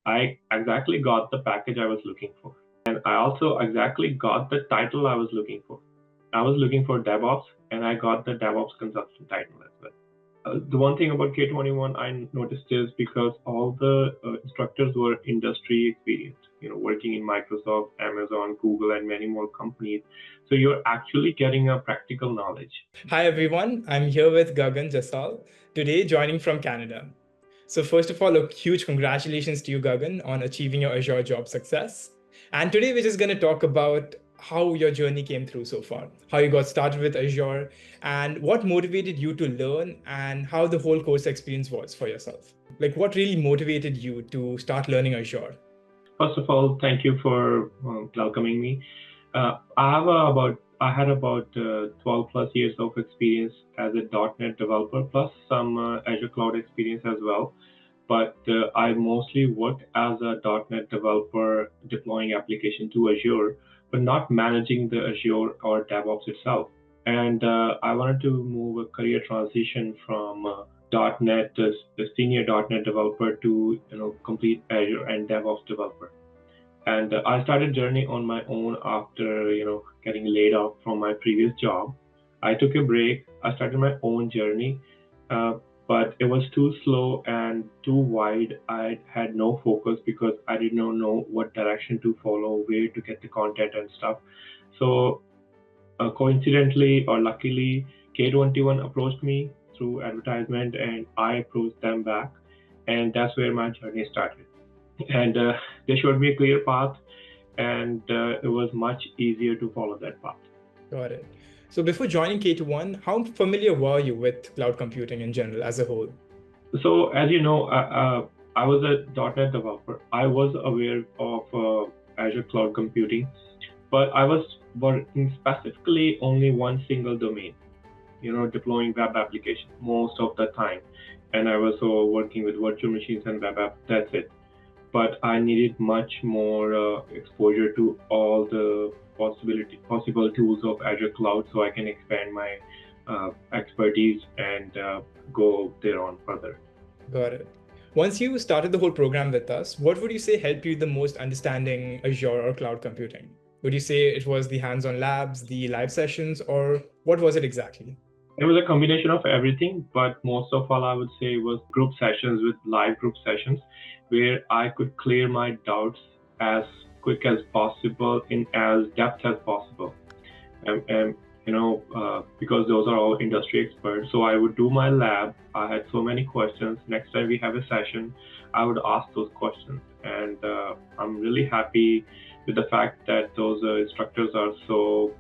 I exactly got the package I was looking for. And I also exactly got the title I was looking for. I was looking for DevOps, and I got the DevOps consultant title as well. The one thing about K21 I noticed is because all the instructors were industry experienced, working in Microsoft, Amazon, Google, and many more companies. So you're actually getting a practical knowledge. Hi everyone, I'm here with Gagan Jassal, today joining from Canada. So first of all, a huge congratulations to you, Gagan, on achieving your Azure job success. And today we're just going to talk about how your journey came through so far, how you got started with Azure, and what motivated you to learn, and how the whole course experience was for yourself. Like what really motivated you to start learning Azure? First of all, thank you for welcoming me. I had about 12 plus years of experience as a .NET developer, plus some Azure Cloud experience as well. But I mostly worked as a .NET developer deploying application to Azure, but not managing the Azure or DevOps itself. And I wanted to move a career transition from .NET, the senior .NET developer to complete Azure and DevOps developer. And I started journey on my own after getting laid off from my previous job. I took a break. I started my own journey, uh, but it was too slow and too wide. I had no focus because I did not know what direction to follow, where to get the content and stuff. So coincidentally or luckily, K21 approached me through advertisement, and I approached them back, and that's where my journey started. And they showed me a clear path, and it was much easier to follow that path. Got it. So before joining K21, how familiar were you with cloud computing in general as a whole? So as you know, I was a .NET developer. I was aware of Azure Cloud Computing, but I was working specifically only one single domain, deploying web applications most of the time. And I was working with virtual machines and web app. That's it. But I needed much more exposure to all the possible tools of Azure Cloud, so I can expand my expertise and go there on further. Got it. Once you started the whole program with us, what would you say helped you the most understanding Azure or cloud computing? Would you say it was the hands-on labs, the live sessions, or what was it exactly? It was a combination of everything, but most of all, I would say was group sessions with live group sessions where I could clear my doubts as quick as possible in as depth as possible. And because those are all industry experts. So I would do my lab. I had so many questions. Next time we have a session, I would ask those questions. And I'm really happy with the fact that those instructors are so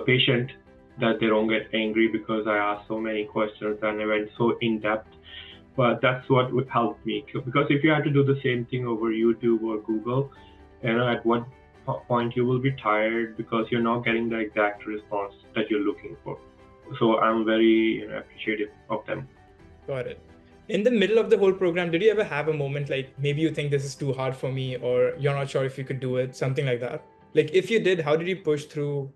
patient, that they don't get angry because I asked so many questions and I went so in depth. But that's what would help me, because if you had to do the same thing over YouTube or Google, at what point you will be tired because you're not getting the exact response that you're looking for. So I'm very appreciative of them. Got it. In the middle of the whole program, did you ever have a moment like maybe you think this is too hard for me, or you're not sure if you could do it, something like that? Like if you did, how did you push through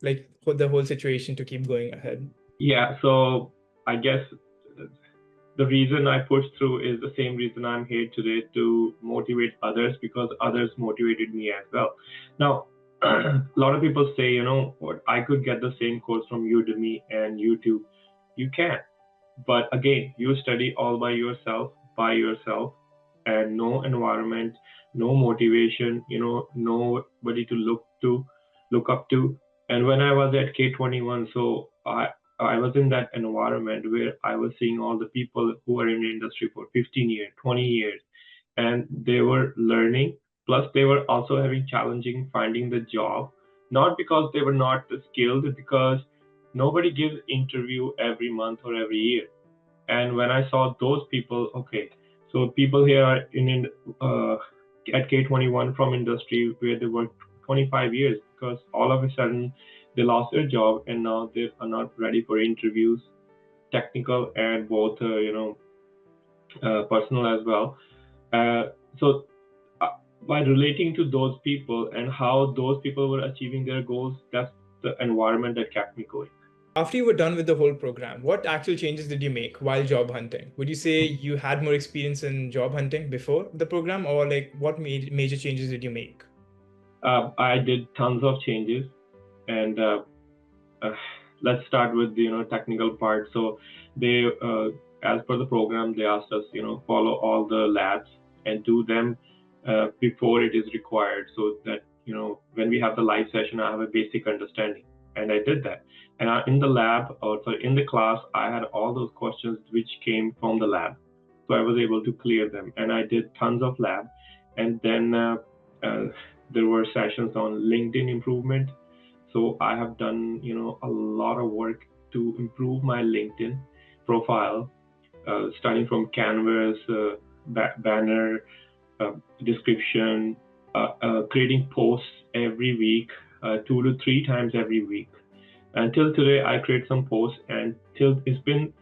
like the whole situation to keep going ahead? Yeah, so I guess the reason I pushed through is the same reason I'm here today, to motivate others, because others motivated me as well. Now, a lot of people say, what, I could get the same course from Udemy and YouTube. You can. But again, you study all by yourself, and no environment, no motivation, nobody to look up to. And when I was at K21, so I was in that environment where I was seeing all the people who are in the industry for 15 years, 20 years, and they were learning. Plus, they were also having challenging finding the job, not because they were not skilled, because nobody gives interview every month or every year. And when I saw those people, okay, so people here are at K21 from industry where they worked 25 years, because all of a sudden they lost their job and now they are not ready for interviews, technical and both, personal as well. So by relating to those people and how those people were achieving their goals, that's the environment that kept me going. After you were done with the whole program, what actual changes did you make while job hunting? Would you say you had more experience in job hunting before the program, or like what major changes did you make? I did tons of changes, and let's start with the technical part. So they, as per the program, they asked us follow all the labs and do them before it is required, so that when we have the live session, I have a basic understanding, and I did that. And in the lab, or sorry, in the class, I had all those questions which came from the lab, so I was able to clear them. And I did tons of lab, and then there were sessions on LinkedIn improvement. So I have done, a lot of work to improve my LinkedIn profile, starting from Canvas, banner, description, creating posts every week, 2 to 3 times every week. Until today, I create some posts, and till it's been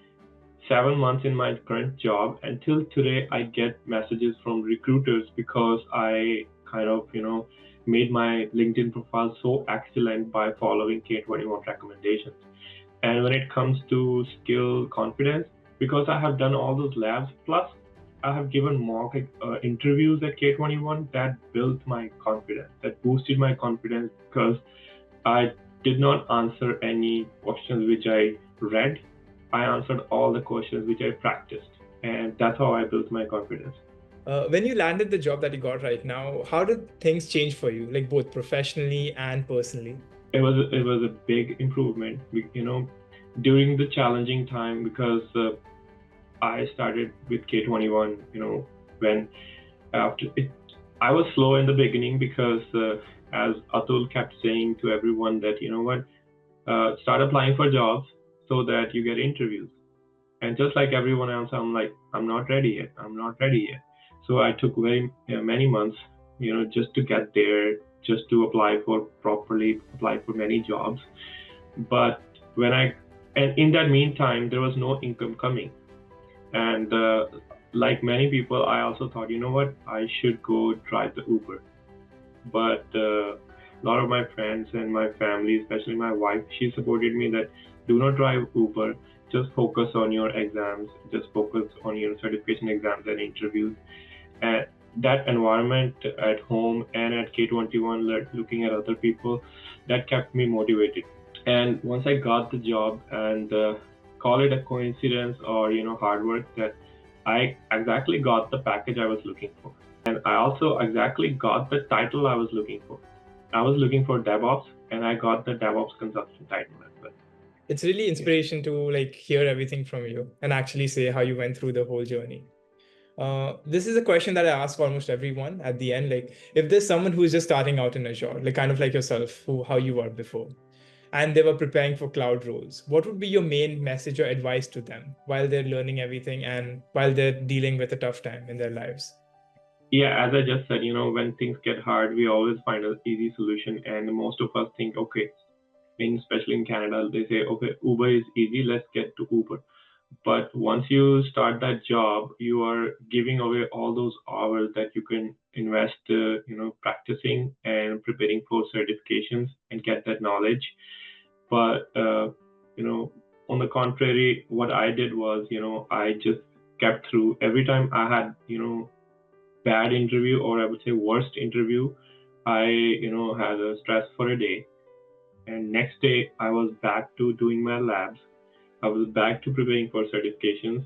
7 months in my current job. Until today, I get messages from recruiters because I kind of, made my LinkedIn profile so excellent by following K21 recommendations. And when it comes to skill confidence, because I have done all those labs, plus I have given mock interviews at K21, that built my confidence, that boosted my confidence, because I did not answer any questions which I read. I answered all the questions which I practiced, and that's how I built my confidence. When you landed the job that you got right now, how did things change for you, like both professionally and personally? It was a big improvement, during the challenging time, because I started with K21. When after it, I was slow in the beginning because as Atul kept saying to everyone that start applying for jobs so that you get interviews. And just like everyone else, I'm like, I'm not ready yet. So I took very many months, just to get there, just to apply for many jobs. But and in that meantime, there was no income coming. And like many people, I also thought, I should go drive the Uber. But a lot of my friends and my family, especially my wife, she supported me that do not drive Uber. Just focus on your exams. Just focus on your certification exams and interviews. And that environment at home and at K21, looking at other people, that kept me motivated. And once I got the job, and call it a coincidence or hard work, that I exactly got the package I was looking for, and I also exactly got the title I was looking for. I was looking for DevOps, and I got the DevOps consultant title as well. It's really inspiration to hear everything from you and actually say how you went through the whole journey. This is a question that I ask almost everyone at the end. If there's someone who's just starting out in Azure, kind of like yourself, how you were before, and they were preparing for cloud roles, what would be your main message or advice to them while they're learning everything and while they're dealing with a tough time in their lives? Yeah, as I just said, when things get hard, we always find an easy solution. And most of us think, okay, especially in Canada, they say, okay, Uber is easy, let's get to Uber. But once you start that job, you are giving away all those hours that you can invest, practicing and preparing for certifications and get that knowledge. But, on the contrary, what I did was, I just kept through. Every time I had, bad interview, or I would say worst interview, I, had a stress for a day. And next day, I was back to doing my labs. I was back to preparing for certifications,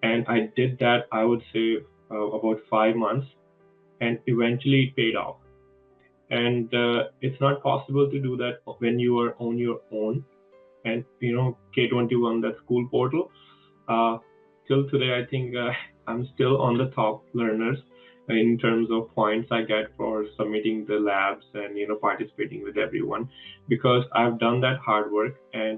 and I did that, I would say, about 5 months, and eventually it paid off. And it's not possible to do that when you are on your own. And K21, that school portal, till today, I think I'm still on the top learners in terms of points I get for submitting the labs and participating with everyone, because I've done that hard work, and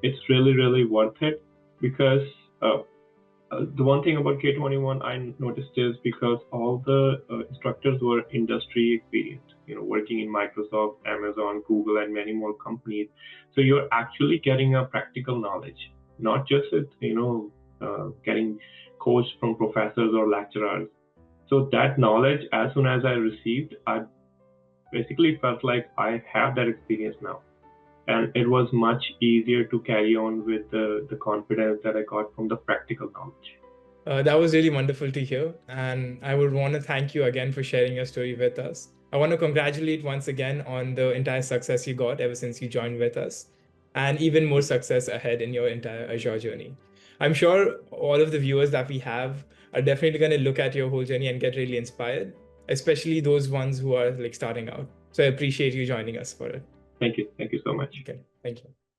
it's really, really worth it. Because the one thing about K21 I noticed is because all the instructors were industry experienced, working in Microsoft, Amazon, Google, and many more companies. So you're actually getting a practical knowledge, not just getting coached from professors or lecturers. So that knowledge, as soon as I received, I basically felt like I have that experience now. And it was much easier to carry on with the confidence that I got from the practical knowledge. That was really wonderful to hear. And I would want to thank you again for sharing your story with us. I want to congratulate once again on the entire success you got ever since you joined with us, and even more success ahead in your entire Azure journey. I'm sure all of the viewers that we have are definitely going to look at your whole journey and get really inspired, especially those ones who are like starting out. So I appreciate you joining us for it. Thank you. Thank you so much. Okay, thank you.